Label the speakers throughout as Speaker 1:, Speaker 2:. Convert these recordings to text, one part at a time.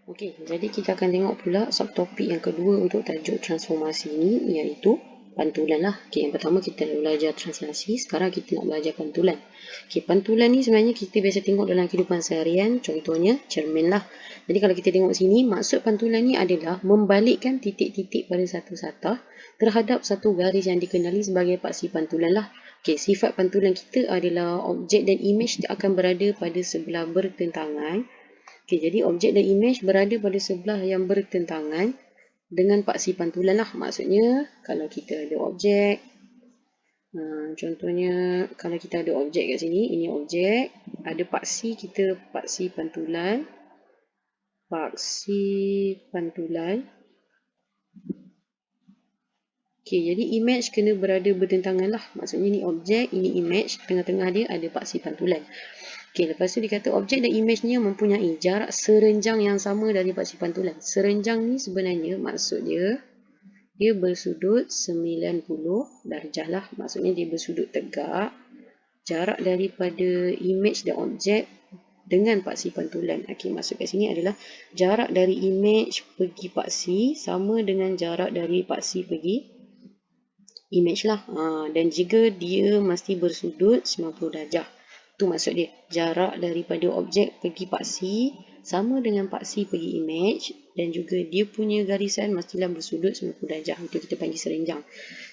Speaker 1: Okey, jadi kita akan tengok pula subtopik yang kedua untuk tajuk transformasi ini, iaitu pantulan lah. Okey, yang pertama kita dah belajar translasi, sekarang kita nak belajar pantulan. Okey, pantulan ni sebenarnya kita biasa tengok dalam kehidupan seharian, contohnya cermin lah. Jadi kalau kita tengok sini, maksud pantulan ni adalah membalikkan titik-titik pada satu satah terhadap satu garis yang dikenali sebagai paksi pantulan lah. Okey, sifat pantulan kita adalah objek dan imej akan berada pada sebelah bertentangan. Okay, jadi objek dan imej berada pada sebelah yang bertentangan dengan paksi pantulan lah. Maksudnya, kalau kita ada objek, contohnya kalau kita ada objek kat sini, ini objek, ada paksi, kita paksi pantulan. Okay, jadi imej kena berada bertentangan lah. Maksudnya ni objek, ini imej, tengah-tengah dia ada paksi pantulan. Okay, lepas tu dikata objek dan imejnya mempunyai jarak serenjang yang sama dari paksi pantulan. Serenjang ni sebenarnya maksud dia bersudut 90 darjah lah. Maksudnya dia bersudut tegak. Jarak daripada imej dan objek dengan paksi pantulan. Okay, maksud kat sini adalah jarak dari imej pergi paksi sama dengan jarak dari paksi pergi imej lah. Dan jika dia mesti bersudut 90 darjah. Tu maksud dia. Jarak daripada objek pergi paksi sama dengan paksi pergi imej dan juga dia punya garisan mestilah bersudut 90 darjah. Itu kita panggil serenjang.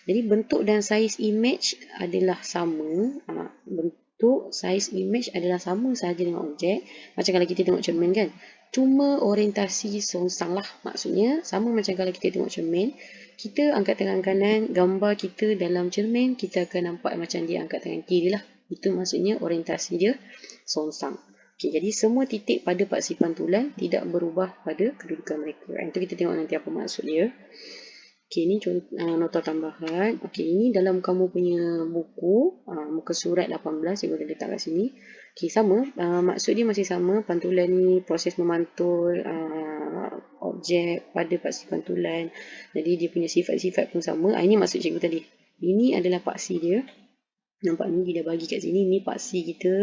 Speaker 1: Jadi bentuk dan saiz imej adalah sama. Bentuk, saiz imej adalah sama sahaja dengan objek. Macam kalau kita tengok cermin kan. Cuma orientasi songsang lah. Maksudnya sama macam kalau kita tengok cermin. Kita angkat tangan kanan, gambar kita dalam cermin, kita akan nampak macam dia angkat tangan kiri lah. Itu maksudnya orientasi dia songsang. Okay, jadi semua titik pada paksi pantulan tidak berubah pada kedudukan mereka. Itu kita tengok nanti apa maksud dia. Okay, ini nota tambahan. Okay, ini dalam kamu punya buku, muka surat 18, saya boleh letak kat sini. Okay, sama. Maksud dia masih sama. Pantulan ni proses memantul objek pada paksi pantulan. Jadi dia punya sifat-sifat pun sama. Ini maksud cikgu tadi. Ini adalah paksi dia. Nampak ni dia dah bagi kat sini. Ini paksi kita.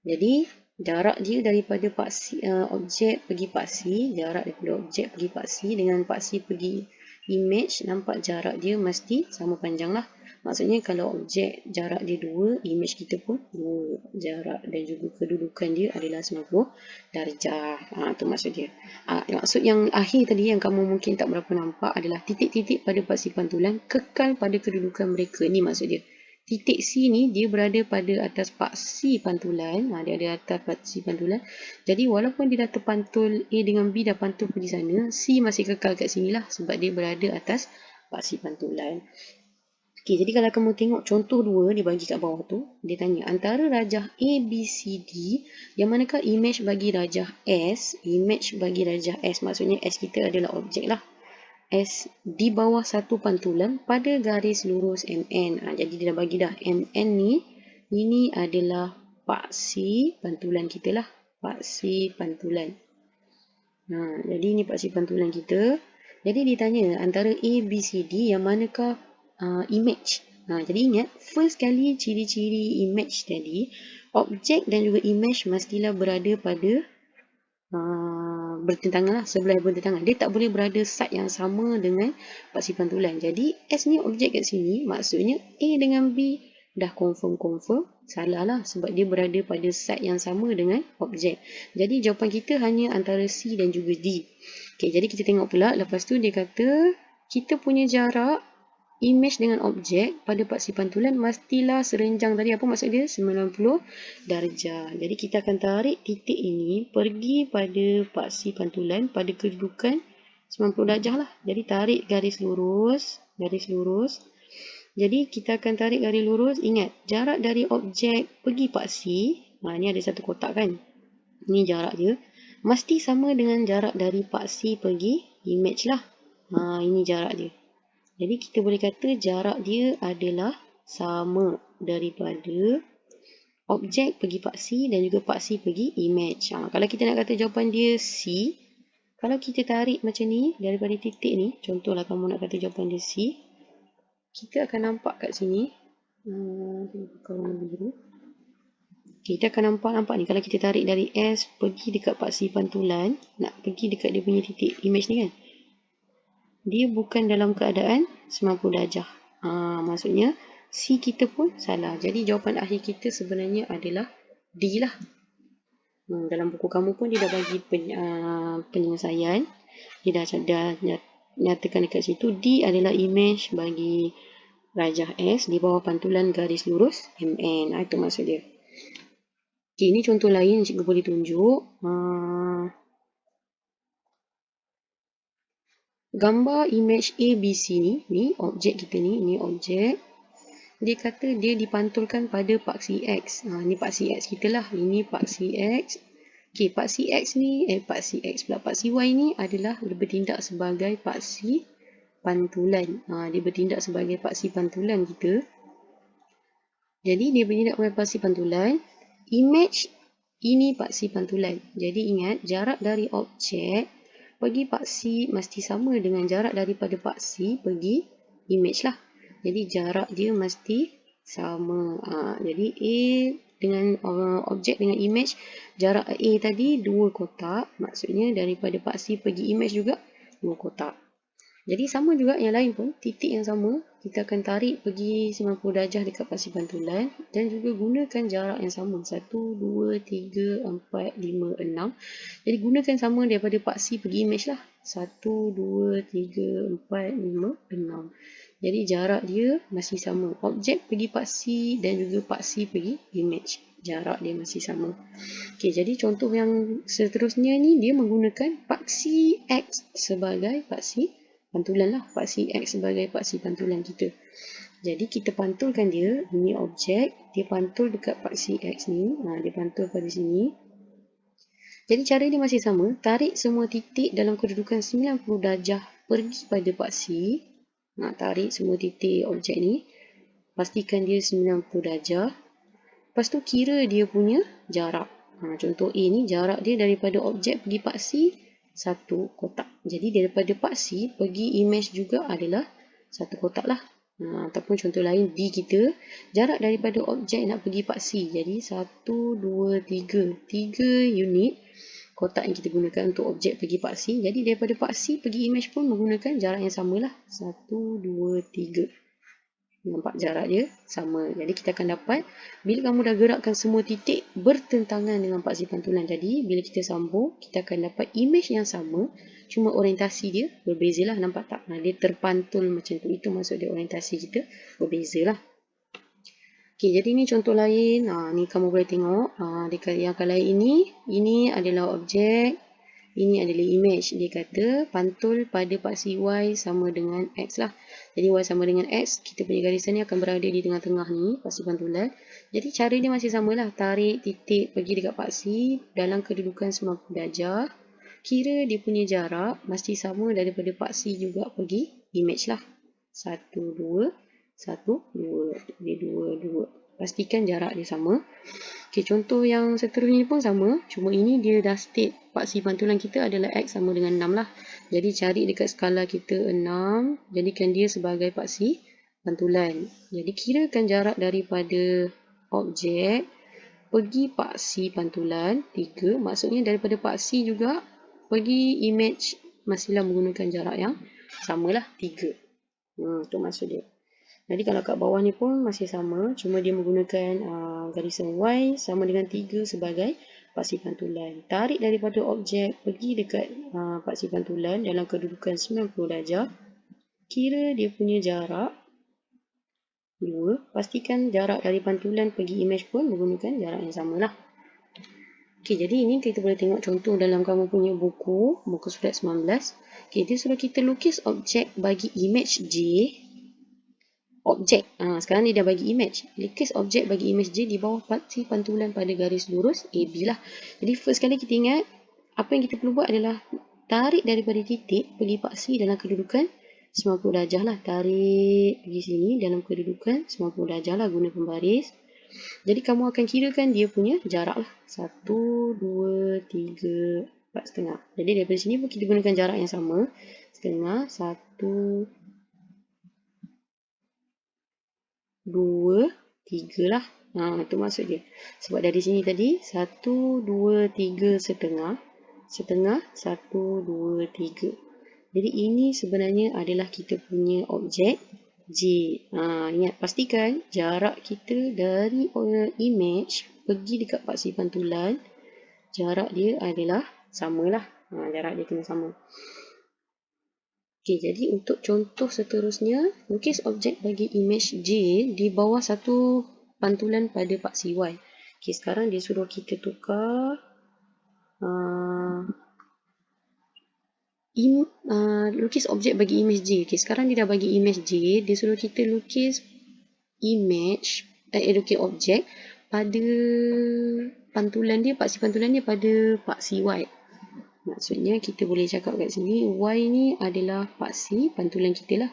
Speaker 1: Jadi jarak dia daripada paksi, objek pergi paksi. Jarak daripada objek pergi paksi dengan paksi pergi imej. Nampak jarak dia mesti sama panjang lah. Maksudnya kalau objek jarak dia 2, imej kita pun 2 jarak dan juga kedudukan dia adalah 90 darjah. Itu maksud dia. Maksud yang akhir tadi yang kamu mungkin tak berapa nampak adalah titik-titik pada paksi pantulan kekal pada kedudukan mereka. Ini maksud dia. Titik C ni dia berada pada atas paksi pantulan. Dia ada atas paksi pantulan. Jadi walaupun dia dah terpantul A dengan B dah pantul pergi sana, C masih kekal kat sini lah sebab dia berada atas paksi pantulan. Okay, jadi kalau kamu tengok contoh 2 dia bagi kat bawah tu, dia tanya antara rajah A, B, C, D, yang manakah imej bagi rajah S? Imej bagi rajah S maksudnya S kita adalah objek lah. S di bawah satu pantulan pada garis lurus MN. Jadi dia dah bagi dah. MN ni, ini adalah paksi pantulan kita lah. Paksi pantulan. Jadi ini paksi pantulan kita. Jadi ditanya antara A, B, C, D yang manakah image. Jadi ingat, first kali ciri-ciri image tadi, objek dan juga image mestilah berada pada bertentangan lah, sebelah bertentangan. Dia tak boleh berada side yang sama dengan paksi pantulan. Jadi S ni objek kat sini, maksudnya A dengan B dah confirm salah lah sebab dia berada pada side yang sama dengan objek. Jadi jawapan kita hanya antara C dan juga D. Okay, jadi kita tengok pula lepas tu dia kata kita punya jarak imej dengan objek pada paksi pantulan mestilah serenjang tadi. Apa maksud dia? 90 darjah. Jadi kita akan tarik titik ini pergi pada paksi pantulan pada kedudukan 90 darjah lah. Jadi tarik garis lurus. Jadi kita akan tarik garis lurus. Ingat, jarak dari objek pergi paksi. Ni ada satu kotak kan? Ni jarak dia. Mesti sama dengan jarak dari paksi pergi imej lah. Ini jarak dia. Jadi kita boleh kata jarak dia adalah sama daripada objek pergi paksi dan juga paksi pergi imej. Kalau kita nak kata jawapan dia C, kalau kita tarik macam ni daripada titik ni, contohlah kamu nak kata jawapan dia C, kita akan nampak kat sini, warna biru. Kita akan nampak ni, kalau kita tarik dari S pergi dekat paksi pantulan, nak pergi dekat dia punya titik image ni kan, dia bukan dalam keadaan 90 darjah. Maksudnya C kita pun salah. Jadi jawapan akhir kita sebenarnya adalah D lah. Dalam buku kamu pun dia dah bagi penyelesaian. Dia dah nyatakan dekat situ D adalah image bagi rajah S di bawah pantulan garis lurus MN. Itu maksud dia. Okay, ini contoh lain cikgu boleh tunjuk. Gambar image ABC ni objek kita ni objek. Dia kata dia dipantulkan pada paksi X. Ni paksi X kita lah. Ini paksi X. Okay, paksi X ni, paksi X pula. Paksi Y ni adalah bertindak sebagai paksi pantulan. Dia bertindak sebagai paksi pantulan kita. Jadi dia bertindak sebagai paksi pantulan. Image ini paksi pantulan. Jadi ingat, jarak dari objek pergi paksi mesti sama dengan jarak daripada paksi pergi image lah. Jadi jarak dia mesti sama. Jadi A dengan objek dengan image, jarak A tadi 2 kotak. Maksudnya daripada paksi pergi image juga 2 kotak. Jadi sama juga yang lain pun, titik yang sama, kita akan tarik pergi 90 darjah dekat paksi pantulan dan juga gunakan jarak yang sama. 1, 2, 3, 4, 5, 6. Jadi gunakan sama daripada paksi pergi image lah. 1, 2, 3, 4, 5, 6. Jadi jarak dia masih sama. Objek pergi paksi dan juga paksi pergi image. Jarak dia masih sama. Okay, jadi contoh yang seterusnya ni, dia menggunakan paksi X sebagai paksi pantulan lah. Paksi X sebagai paksi pantulan kita. Jadi kita pantulkan dia. Ini objek. Dia pantul dekat paksi X ni. Dia pantul pada sini. Jadi cara dia masih sama. Tarik semua titik dalam kedudukan 90 darjah pergi pada paksi. Tarik semua titik objek ni. Pastikan dia 90 darjah. Lepas tu kira dia punya jarak. Contoh A ni, jarak dia daripada objek pergi paksi 1 kotak. Jadi daripada paksi pergi image juga adalah 1 kotak lah. Ataupun contoh lain D kita, jarak daripada objek nak pergi paksi. Jadi 1, 2, 3. 3 unit kotak yang kita gunakan untuk objek pergi paksi. Jadi daripada paksi pergi image pun menggunakan jarak yang sama lah. 1, 2, 3. Nampak jarak dia sama. Jadi kita akan dapat, bila kamu dah gerakkan semua titik bertentangan dengan paksi pantulan tadi, bila kita sambung, kita akan dapat image yang sama, cuma orientasi dia berbeza lah. Nampak tak? Dia terpantul macam tu. Itu maksud dia, orientasi kita berbeza lah. Okay, jadi ni contoh lain. Ni kamu boleh tengok. Dekat yang kalau ini adalah objek. Ini adalah image. Dia kata pantul pada paksi Y sama dengan X lah. Jadi Y sama dengan X. Kita punya garisan ni akan berada di tengah-tengah ni. Paksi pantulan. Jadi cara dia masih sama lah. Tarik titik pergi dekat paksi dalam kedudukan 90 darjah. Kira dia punya jarak mesti sama daripada paksi juga pergi image lah. 1, 2, 1, 2. Dia 2, 2. Pastikan jarak dia sama. Okay, contoh yang seterusnya pun sama. Cuma ini dia dah state paksi pantulan kita adalah X sama dengan 6 lah. Jadi cari dekat skala kita 6. Jadikan dia sebagai paksi pantulan. Jadi kirakan jarak daripada objek pergi paksi pantulan 3. Maksudnya daripada paksi juga pergi image masihlah menggunakan jarak yang samalah 3. Itu maksud dia. Jadi kalau kat bawah ni pun masih sama, cuma dia menggunakan garisan Y sama dengan 3 sebagai paksi pantulan. Tarik daripada objek pergi dekat paksi pantulan dalam kedudukan 90 darjah. Kira dia punya jarak 2. Pastikan jarak dari pantulan pergi image pun menggunakan jarak yang sama lah. Okay, jadi ini kita boleh tengok contoh dalam kamu punya buku, muka surat 19. Okay, dia suruh kita lukis objek bagi image J. Objek. Sekarang dia dah bagi image. Lukis objek bagi image J di bawah paksi pantulan pada garis lurus AB lah. Jadi first kali kita ingat, apa yang kita perlu buat adalah tarik daripada titik pergi paksi dalam kedudukan 90 darjah lah. Tarik pergi sini dalam kedudukan 90 darjah lah guna pembaris. Jadi kamu akan kirakan dia punya jarak lah. 1, 2, 3, 4,5. Jadi daripada sini pun kita gunakan jarak yang sama. Setengah, 1, 2, 3 lah. Itu maksud dia. Sebab dari sini tadi 1, 2, 3 setengah. Setengah 1, 2, 3. Jadi ini sebenarnya adalah kita punya objek J. Ingat, pastikan jarak kita dari image pergi dekat paksi pantulan, jarak dia adalah samalah. Jarak dia kena sama. Okey, jadi untuk contoh seterusnya, lukis objek bagi image J di bawah satu pantulan pada paksi Y. Okey, sekarang dia suruh kita tukar lukis objek bagi image J. Okey, sekarang dia dah bagi image J, dia suruh kita lukis image, lukis objek pada pantulan dia, paksi pantulan dia pada paksi Y. Maksudnya kita boleh cakap kat sini, Y ni adalah paksi pantulan kita lah.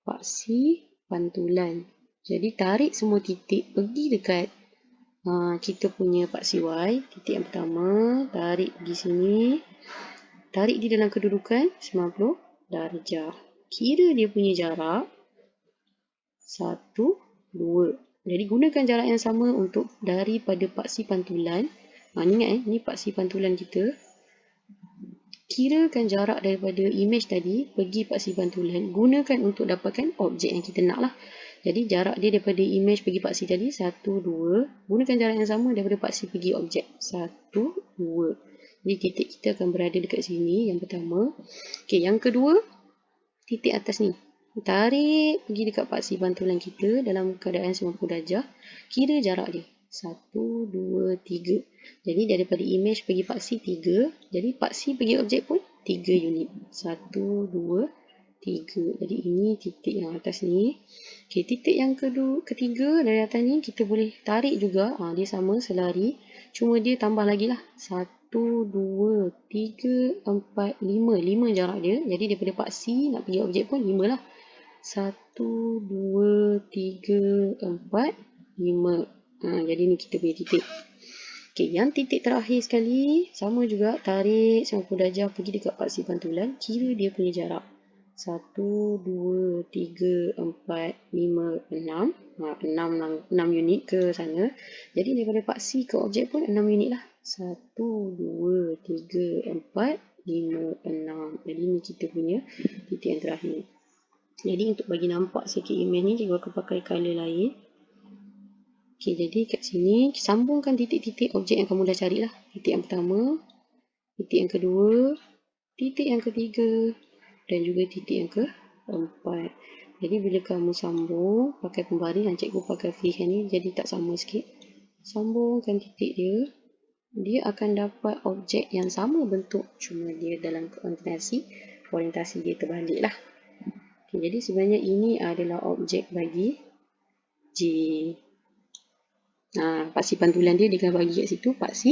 Speaker 1: Paksi pantulan. Jadi tarik semua titik pergi dekat kita punya paksi Y. Titik yang pertama, tarik pergi sini. Tarik dia dalam kedudukan 90 darjah. Kira dia punya jarak 1, 2. Jadi gunakan jarak yang sama untuk daripada paksi pantulan. Ingat ni paksi pantulan kita. Kirakan jarak daripada image tadi pergi paksi pantulan. Gunakan untuk dapatkan objek yang kita nak lah. Jadi jarak dia daripada image pergi paksi tadi 1, 2. Gunakan jarak yang sama daripada paksi pergi objek 1, 2. Jadi titik kita akan berada dekat sini yang pertama. Okey, yang kedua, titik atas ni. Tarik pergi dekat paksi pantulan kita dalam keadaan 90 darjah. Kira jarak dia 1, 2, 3. Jadi daripada image pergi paksi 3. Jadi paksi pergi objek pun 3 unit. 1, 2, 3. Jadi ini titik yang atas ni. Okey, titik yang ketiga dari atas ni kita boleh tarik juga. Dia sama selari. Cuma dia tambah lagi lah. 1, 2, 3, 4, 5. 5 jarak dia. Jadi daripada paksi nak pergi objek pun 5 lah. 1, 2, 3, 4, 5. Jadi ni kita punya titik. Okey, yang titik terakhir sekali sama juga, tarik 90 darjah pergi dekat paksi pantulan, kira dia punya jarak 1, 2, 3, 4, 5, 6. 6 unit ke sana. Jadi daripada paksi ke objek pun 6 unit lah. 1, 2, 3, 4, 5, 6. Jadi ni kita punya titik yang terakhir. Jadi untuk bagi nampak sikit image ni, kita akan pakai color lain. Okey, jadi kat sini sambungkan titik-titik objek yang kamu dah cari lah. Titik yang pertama, titik yang kedua, titik yang ketiga dan juga titik yang keempat. Jadi bila kamu sambung pakai pembaris, cikgu pakai freehand ni jadi tak sama sikit. Sambungkan titik dia, dia akan dapat objek yang sama bentuk, cuma dia dalam orientasi dia terbalik lah. Okay, jadi sebenarnya ini adalah objek bagi J. Paksi pantulan dia kan bagi kat situ paksi